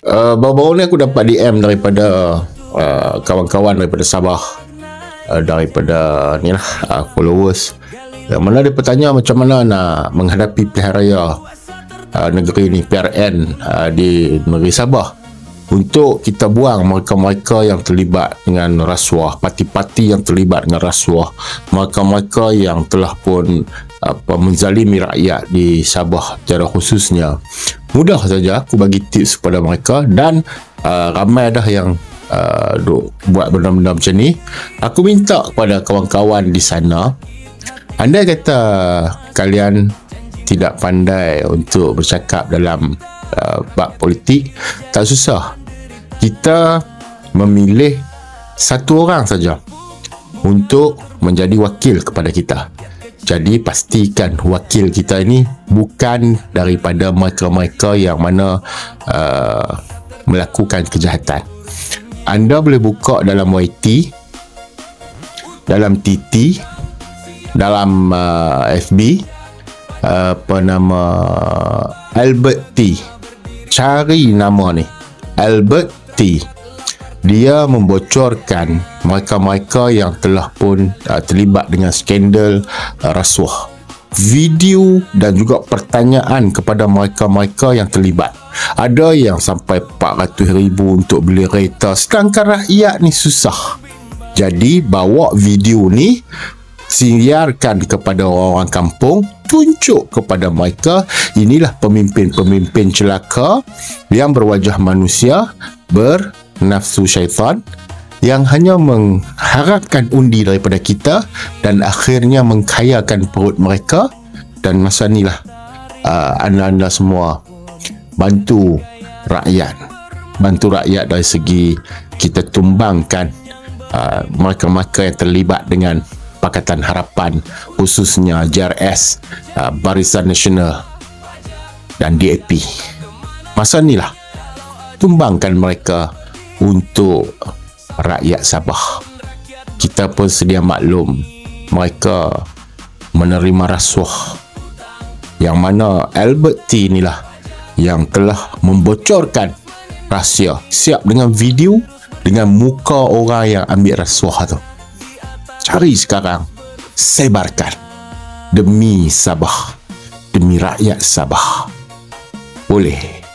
Baru-baru ni aku dapat DM daripada kawan-kawan daripada Sabah, daripada ni lah, followers, yang mana dia bertanya macam mana nak menghadapi pilihan raya negeri ni, PRN, di negeri Sabah, untuk kita buang mereka-mereka yang terlibat dengan rasuah, parti-parti yang terlibat dengan rasuah, mereka-mereka yang telah pun menzalimi rakyat di Sabah secara khususnya. Mudah saja aku bagi tips kepada mereka, dan ramai dah yang buat benda-benda macam ni. Aku minta kepada kawan-kawan di sana, andai kata kalian tidak pandai untuk bercakap dalam bab politik, tak susah. Kita memilih satu orang saja untuk menjadi wakil kepada kita. Jadi pastikan wakil kita ini bukan daripada mereka-mereka yang mana melakukan kejahatan. Anda boleh buka dalam YT, dalam TT, dalam FB, apa nama, Albert T. Cari nama ni, Albert T. Dia membocorkan mereka-mereka yang telah pun terlibat dengan skandal rasuah. Video dan juga pertanyaan kepada mereka-mereka yang terlibat. Ada yang sampai 400,000 untuk beli kereta, sedangkan rakyat ni susah. Jadi bawa video ni, siarkan kepada orang-orang kampung, tunjuk kepada mereka, inilah pemimpin-pemimpin celaka yang berwajah manusia, bernafsu syaitan, yang hanya mengharapkan undi daripada kita dan akhirnya mengkayakan perut mereka. Dan masa inilah anda-anda semua bantu rakyat dari segi kita tumbangkan mereka-mereka yang terlibat dengan Pakatan Harapan, khususnya JRS, Barisan Nasional dan DAP. Masa inilah tumbangkan mereka untuk rakyat Sabah. Kita pun sedia maklum mereka menerima rasuah, yang mana Albert T inilah yang telah membocorkan rahsia, siap dengan video, dengan muka orang yang ambil rasuah tu. Cari sekarang, sebarkan demi Sabah, demi rakyat Sabah. Boleh.